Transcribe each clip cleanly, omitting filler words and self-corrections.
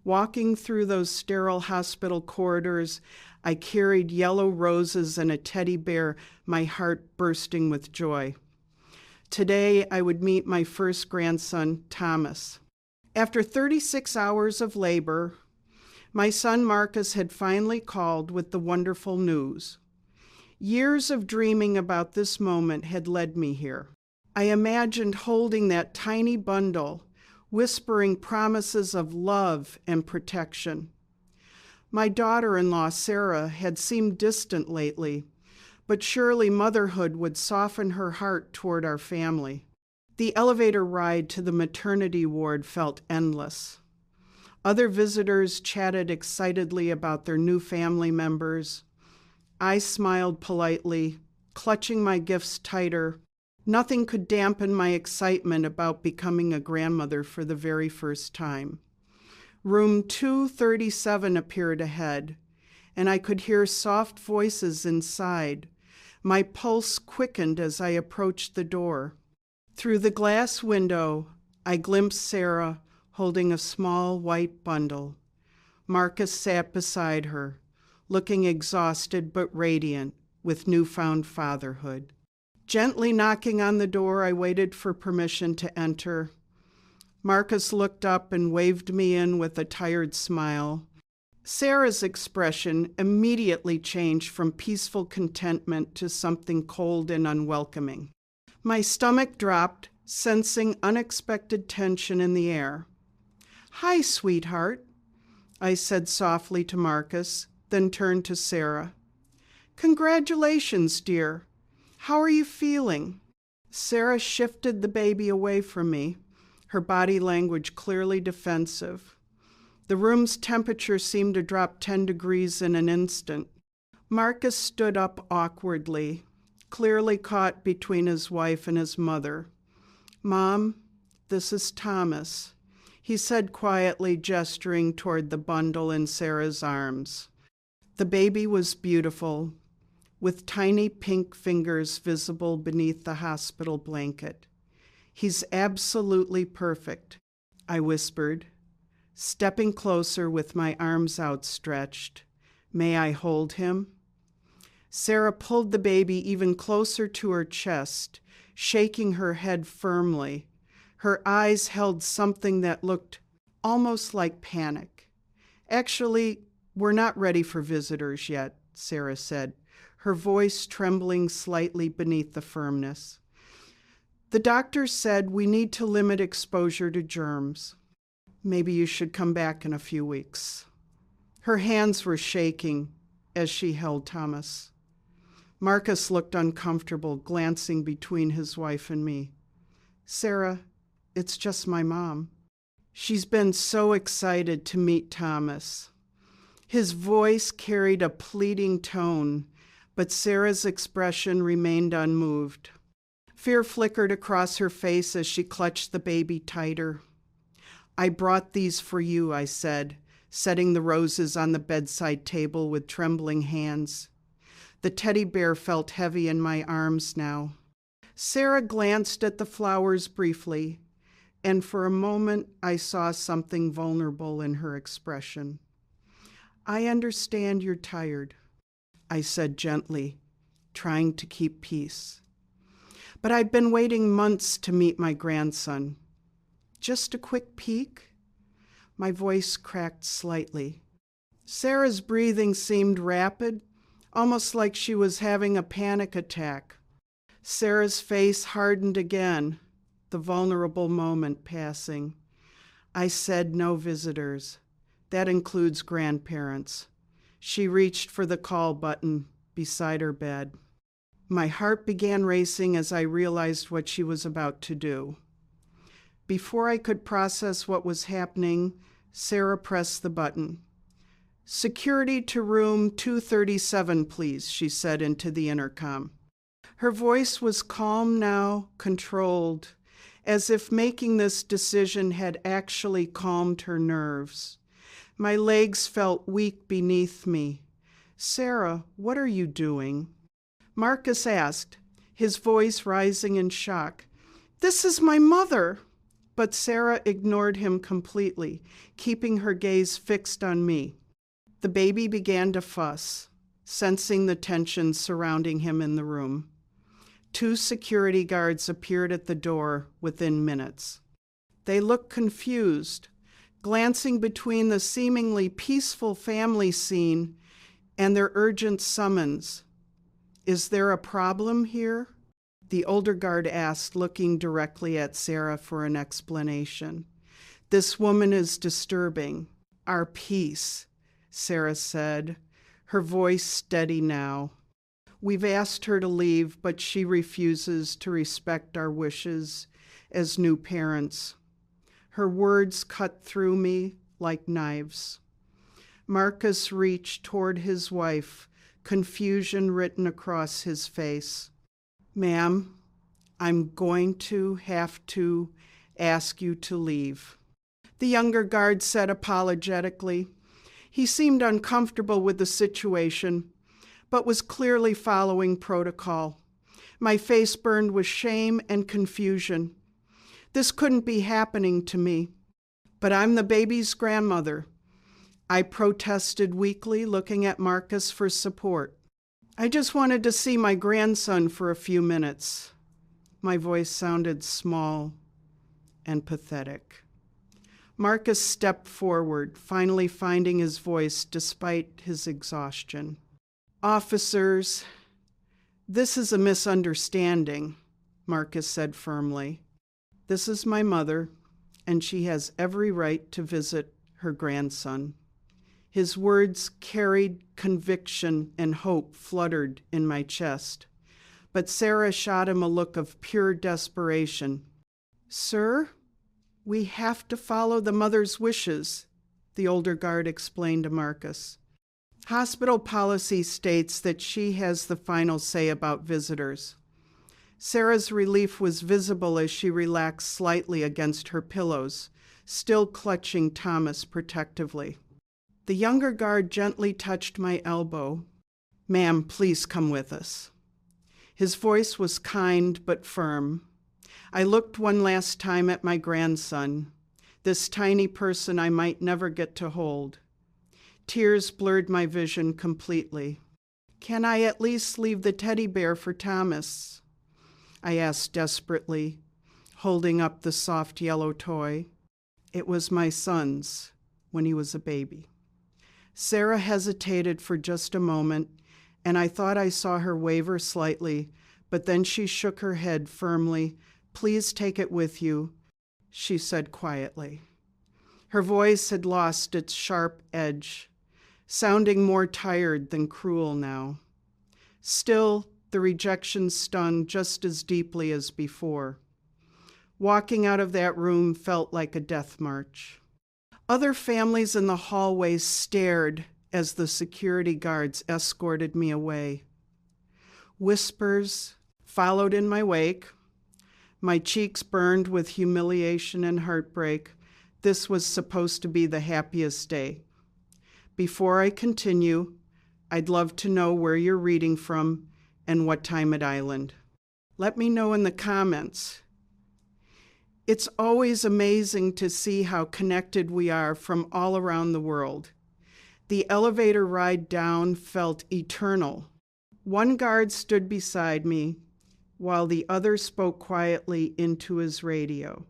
Walking through those sterile hospital corridors, I carried yellow roses and a teddy bear, my heart bursting with joy. Today, I would meet my first grandson, Thomas. After 36 hours of labor, my son Marcus had finally called with the wonderful news. Years of dreaming about this moment had led me here. I imagined holding that tiny bundle, whispering promises of love and protection. My daughter-in-law, Sarah, had seemed distant lately, but surely motherhood would soften her heart toward our family. The elevator ride to the maternity ward felt endless. Other visitors chatted excitedly about their new family members. I smiled politely, clutching my gifts tighter. Nothing could dampen my excitement about becoming a grandmother for the very first time. Room 237 appeared ahead, and I could hear soft voices inside. My pulse quickened as I approached the door. Through the glass window, I glimpsed Sarah holding a small white bundle. Marcus sat beside her, looking exhausted but radiant with newfound fatherhood. Gently knocking on the door, I waited for permission to enter. Marcus looked up and waved me in with a tired smile. Sarah's expression immediately changed from peaceful contentment to something cold and unwelcoming. My stomach dropped, sensing unexpected tension in the air. "Hi, sweetheart," I said softly to Marcus, then turned to Sarah. "Congratulations, dear. How are you feeling?" Sarah shifted the baby away from me, her body language clearly defensive. The room's temperature seemed to drop 10 degrees in an instant. Marcus stood up awkwardly, clearly caught between his wife and his mother. "Mom, this is Thomas," he said quietly, gesturing toward the bundle in Sarah's arms. The baby was beautiful, with tiny pink fingers visible beneath the hospital blanket. "He's absolutely perfect," I whispered, stepping closer with my arms outstretched. "May I hold him?" Sarah pulled the baby even closer to her chest, shaking her head firmly. Her eyes held something that looked almost like panic. "Actually, we're not ready for visitors yet," Sarah said, her voice trembling slightly beneath the firmness. "The doctor said we need to limit exposure to germs. Maybe you should come back in a few weeks." Her hands were shaking as she held Thomas. Marcus looked uncomfortable, glancing between his wife and me. "Sarah, it's just my mom. She's been so excited to meet Thomas." His voice carried a pleading tone, but Sarah's expression remained unmoved. Fear flickered across her face as she clutched the baby tighter. "I brought these for you," I said, setting the roses on the bedside table with trembling hands. The teddy bear felt heavy in my arms now. Sarah glanced at the flowers briefly, and for a moment I saw something vulnerable in her expression. "I understand you're tired," I said gently, trying to keep peace. "But I've been waiting months to meet my grandson. Just a quick peek?" My voice cracked slightly. Sarah's breathing seemed rapid, almost like she was having a panic attack. Sarah's face hardened again, the vulnerable moment passing. I said no visitors. That includes grandparents. She reached for the call button beside her bed. My heart began racing as I realized what she was about to do. Before I could process what was happening, Sarah pressed the button. "Security to room 237, please," she said into the intercom. Her voice was calm now, controlled, as if making this decision had actually calmed her nerves. My legs felt weak beneath me. "Sarah, what are you doing?" Marcus asked, his voice rising in shock. "This is my mother." But Sarah ignored him completely, keeping her gaze fixed on me. The baby began to fuss, sensing the tension surrounding him in the room. 2 security guards appeared at the door within minutes. They looked confused, glancing between the seemingly peaceful family scene and their urgent summons. "Is there a problem here?" The older guard asked, looking directly at Sarah for an explanation. "This woman is disturbing our peace," Sarah said, her voice steady now. "We've asked her to leave, but she refuses to respect our wishes as new parents." Her words cut through me like knives. Marcus reached toward his wife, confusion written across his face. "Ma'am, I'm going to have to ask you to leave," the younger guard said apologetically. He seemed uncomfortable with the situation, but was clearly following protocol. My face burned with shame and confusion. This couldn't be happening to me. "But I'm the baby's grandmother," I protested weakly, looking at Marcus for support. "I just wanted to see my grandson for a few minutes." My voice sounded small and pathetic. Marcus stepped forward, finally finding his voice despite his exhaustion. "Officers, this is a misunderstanding," Marcus said firmly. "This is my mother, and she has every right to visit her grandson." His words carried conviction, and hope fluttered in my chest. But Sarah shot him a look of pure desperation. "Sir, we have to follow the mother's wishes," the older guard explained to Marcus. "Hospital policy states that she has the final say about visitors." Sarah's relief was visible as she relaxed slightly against her pillows, still clutching Thomas protectively. The younger guard gently touched my elbow. "Ma'am, please come with us." His voice was kind but firm. I looked one last time at my grandson, this tiny person I might never get to hold. Tears blurred my vision completely. "Can I at least leave the teddy bear for Thomas?" I asked desperately, holding up the soft yellow toy. It was my son's when he was a baby. Sarah hesitated for just a moment, and I thought I saw her waver slightly, but then she shook her head firmly. "Please take it with you," she said quietly. Her voice had lost its sharp edge, sounding more tired than cruel now. Still, the rejection stung just as deeply as before. Walking out of that room felt like a death march. Other families in the hallway stared as the security guards escorted me away. Whispers followed in my wake. My cheeks burned with humiliation and heartbreak. This was supposed to be the happiest day. Before I continue, I'd love to know where you're reading from and what time at Island. Let me know in the comments. It's always amazing to see how connected we are from all around the world. The elevator ride down felt eternal. One guard stood beside me, while the other spoke quietly into his radio.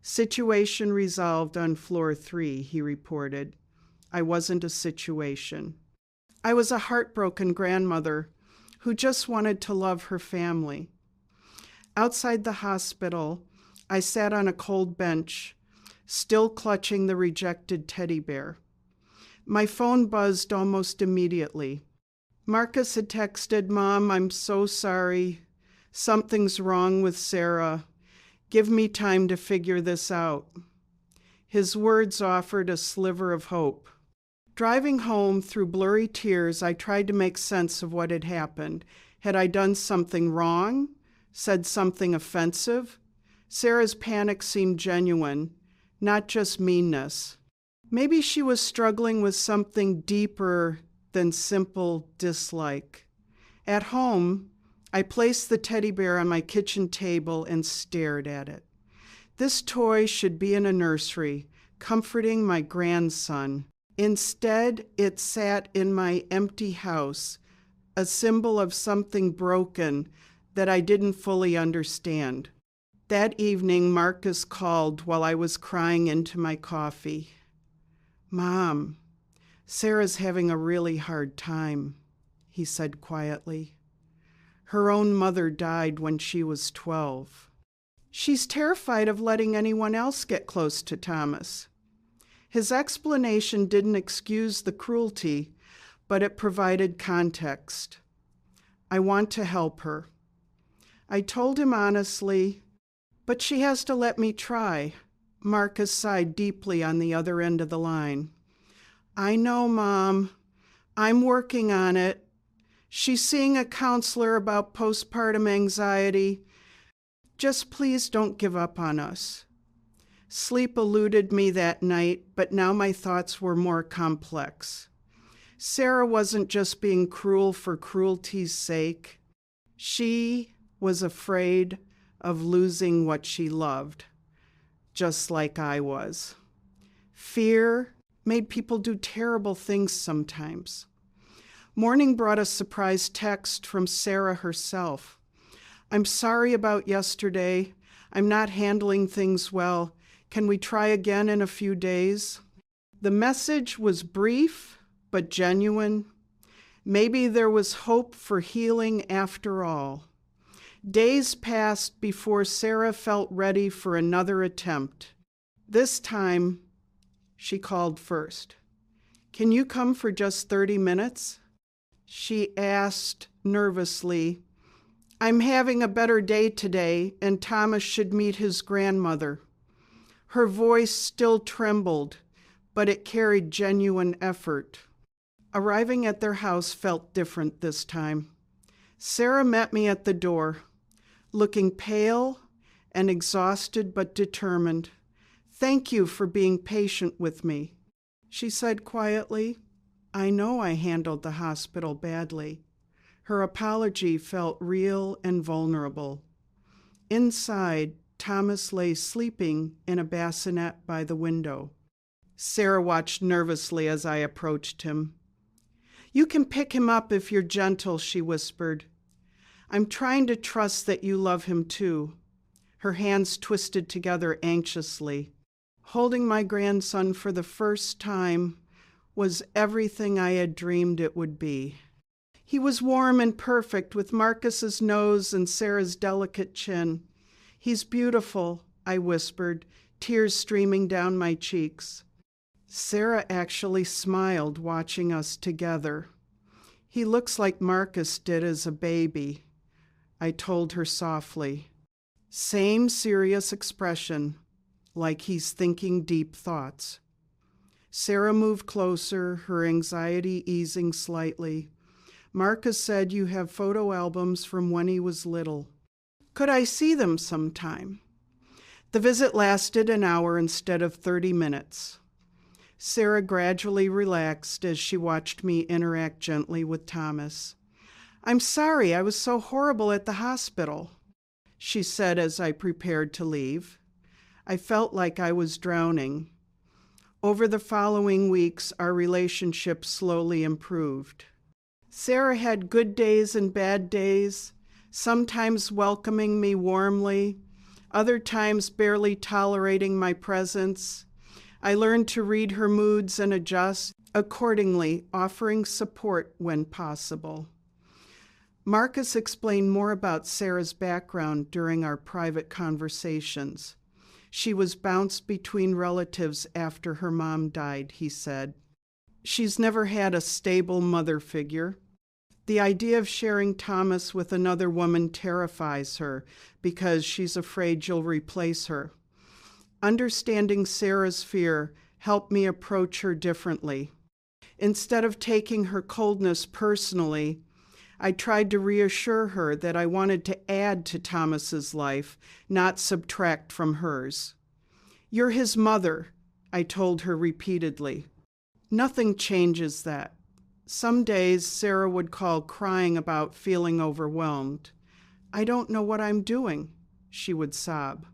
"Situation resolved on floor 3, he reported. I wasn't a situation. I was a heartbroken grandmother who just wanted to love her family. Outside the hospital, I sat on a cold bench, still clutching the rejected teddy bear. My phone buzzed almost immediately. Marcus had texted, "Mom, I'm so sorry. Something's wrong with Sarah. Give me time to figure this out." His words offered a sliver of hope. Driving home through blurry tears, I tried to make sense of what had happened. Had I done something wrong? Said something offensive? Sarah's panic seemed genuine, not just meanness. Maybe she was struggling with something deeper than simple dislike. At home, I placed the teddy bear on my kitchen table and stared at it. This toy should be in a nursery, comforting my grandson. Instead, it sat in my empty house, a symbol of something broken that I didn't fully understand. That evening, Marcus called while I was crying into my coffee. "Mom, Sarah's having a really hard time," he said quietly. "Her own mother died when she was 12. She's terrified of letting anyone else get close to Thomas." His explanation didn't excuse the cruelty, but it provided context. "I want to help her." I told him honestly, "But she has to let me try." Marcus sighed deeply on the other end of the line. "I know, Mom. I'm working on it. She's seeing a counselor about postpartum anxiety. Just please don't give up on us." Sleep eluded me that night, but now my thoughts were more complex. Sarah wasn't just being cruel for cruelty's sake. She was afraid of losing what she loved, just like I was. Fear made people do terrible things sometimes. Morning brought a surprise text from Sarah herself. "I'm sorry about yesterday. I'm not handling things well. Can we try again in a few days?" The message was brief but genuine. Maybe there was hope for healing after all. Days passed before Sarah felt ready for another attempt. This time, she called first. "Can you come for just 30 minutes?" She asked nervously. "I'm having a better day today, and Thomas should meet his grandmother." Her voice still trembled, but it carried genuine effort. Arriving at their house felt different this time. Sarah met me at the door, looking pale and exhausted but determined. "Thank you for being patient with me," she said quietly. "I know I handled the hospital badly." Her apology felt real and vulnerable. Inside, Thomas lay sleeping in a bassinet by the window. Sarah watched nervously as I approached him. "You can pick him up if you're gentle," she whispered. "I'm trying to trust that you love him too." Her hands twisted together anxiously. Holding my grandson for the first time was everything I had dreamed it would be. He was warm and perfect, with Marcus's nose and Sarah's delicate chin. "He's beautiful," I whispered, tears streaming down my cheeks. Sarah actually smiled, watching us together. "He looks like Marcus did as a baby," I told her softly. Same serious expression, like he's thinking deep thoughts. Sarah moved closer, her anxiety easing slightly. "Marcus said you have photo albums from when he was little. Could I see them sometime?" The visit lasted an hour instead of 30 minutes. Sarah gradually relaxed as she watched me interact gently with Thomas. "I'm sorry I was so horrible at the hospital," she said as I prepared to leave. I felt like I was drowning. Over the following weeks, our relationship slowly improved. Sarah had good days and bad days, sometimes welcoming me warmly, other times barely tolerating my presence. I learned to read her moods and adjust accordingly, offering support when possible. Marcus explained more about Sarah's background during our private conversations. She was bounced between relatives after her mom died, he said. She's never had a stable mother figure. The idea of sharing Thomas with another woman terrifies her because she's afraid you'll replace her. Understanding Sarah's fear helped me approach her differently. Instead of taking her coldness personally, I tried to reassure her that I wanted to add to Thomas's life, not subtract from hers. "You're his mother," I told her repeatedly. Nothing changes that. Some days Sarah would call crying about feeling overwhelmed. "I don't know what I'm doing," she would sob.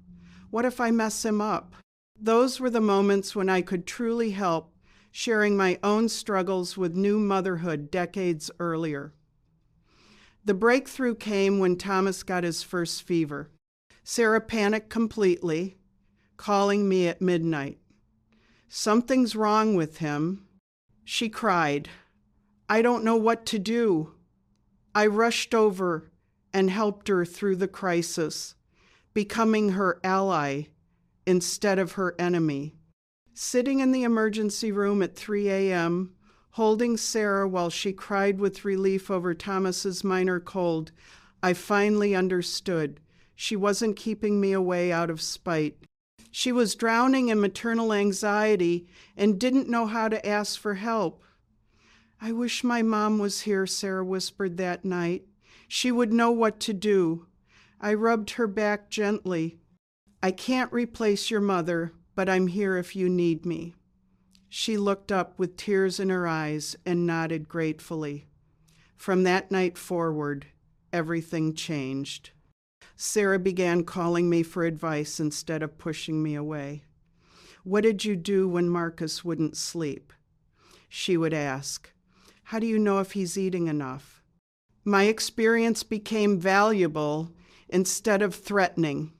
What if I mess him up? Those were the moments when I could truly help, sharing my own struggles with new motherhood decades earlier. The breakthrough came when Thomas got his first fever. Sarah panicked completely, calling me at midnight. "Something's wrong with him." She cried. "I don't know what to do." I rushed over and helped her through the crisis, becoming her ally instead of her enemy. Sitting in the emergency room at 3 a.m., holding Sarah while she cried with relief over Thomas's minor cold, I finally understood. She wasn't keeping me away out of spite. She was drowning in maternal anxiety and didn't know how to ask for help. "I wish my mom was here," Sarah whispered that night. "She would know what to do." I rubbed her back gently. "I can't replace your mother, but I'm here if you need me." She looked up with tears in her eyes and nodded gratefully. From that night forward, everything changed. Sarah began calling me for advice instead of pushing me away. "What did you do when Marcus wouldn't sleep?" she would ask. "How do you know if he's eating enough?" My experience became valuable instead of threatening.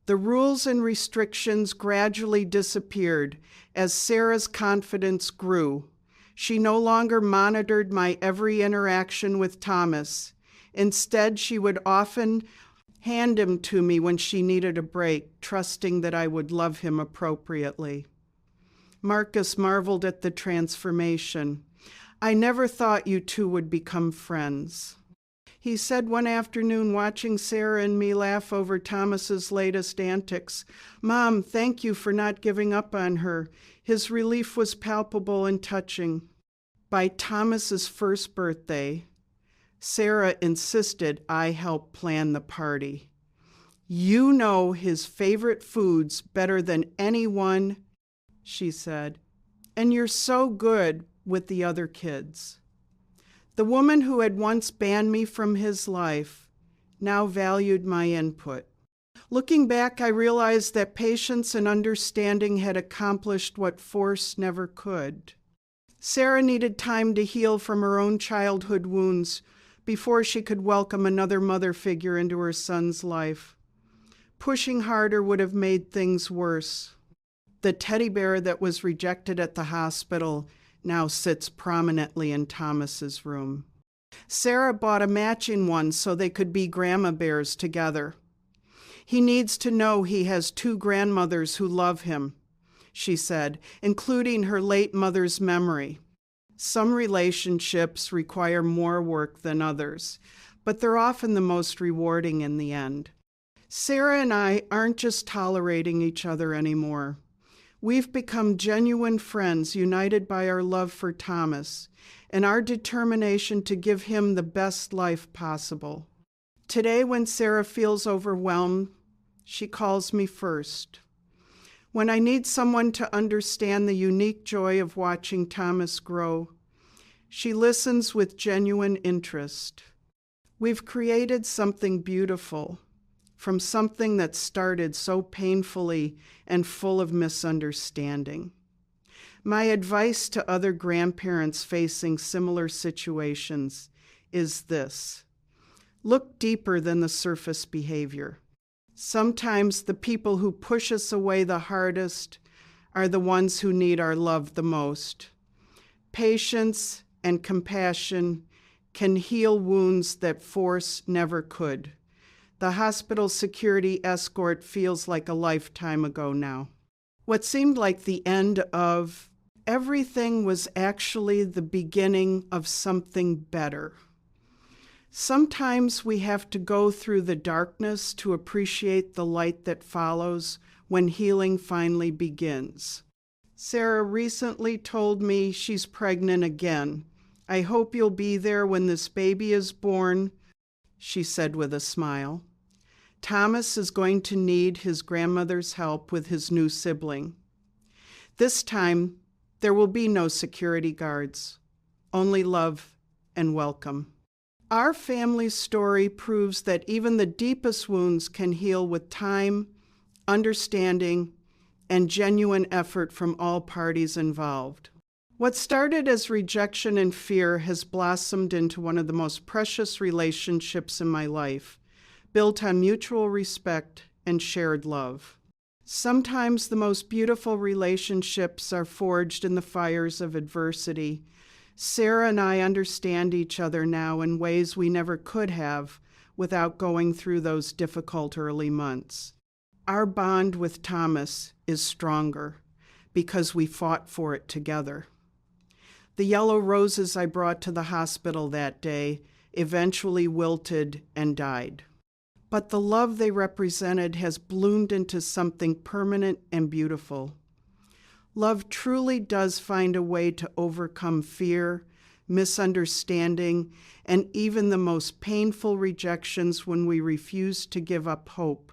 The rules and restrictions gradually disappeared as Sarah's confidence grew. She no longer monitored my every interaction with Thomas. Instead, she would often hand him to me when she needed a break, trusting that I would love him appropriately. Marcus marveled at the transformation. "I never thought you two would become friends." He said one afternoon, watching Sarah and me laugh over Thomas's latest antics, "Mom, thank you for not giving up on her." His relief was palpable and touching. By Thomas's first birthday, Sarah insisted I help plan the party. "You know his favorite foods better than anyone," she said, "and you're so good with the other kids." The woman who had once banned me from his life now valued my input. Looking back, I realized that patience and understanding had accomplished what force never could. Sarah needed time to heal from her own childhood wounds before she could welcome another mother figure into her son's life. Pushing harder would have made things worse. The teddy bear that was rejected at the hospital now sits prominently in Thomas's room. Sarah bought a matching one so they could be grandma bears together. "He needs to know he has two grandmothers who love him," she said, including her late mother's memory. Some relationships require more work than others, but they're often the most rewarding in the end. Sarah and I aren't just tolerating each other anymore. We've become genuine friends, united by our love for Thomas and our determination to give him the best life possible. Today, when Sarah feels overwhelmed, she calls me first. When I need someone to understand the unique joy of watching Thomas grow, she listens with genuine interest. We've created something beautiful from something that started so painfully and full of misunderstanding. My advice to other grandparents facing similar situations is this: look deeper than the surface behavior. Sometimes the people who push us away the hardest are the ones who need our love the most. Patience and compassion can heal wounds that force never could. The hospital security escort feels like a lifetime ago now. What seemed like the end of everything was actually the beginning of something better. Sometimes we have to go through the darkness to appreciate the light that follows when healing finally begins. Sarah recently told me she's pregnant again. "I hope you'll be there when this baby is born," she said with a smile. Thomas is going to need his grandmother's help with his new sibling. This time, there will be no security guards, only love and welcome. Our family story proves that even the deepest wounds can heal with time, understanding, and genuine effort from all parties involved. What started as rejection and fear has blossomed into one of the most precious relationships in my life, built on mutual respect and shared love. Sometimes the most beautiful relationships are forged in the fires of adversity. Sarah and I understand each other now in ways we never could have without going through those difficult early months. Our bond with Thomas is stronger because we fought for it together. The yellow roses I brought to the hospital that day eventually wilted and died. But the love they represented has bloomed into something permanent and beautiful. Love truly does find a way to overcome fear, misunderstanding, and even the most painful rejections when we refuse to give up hope.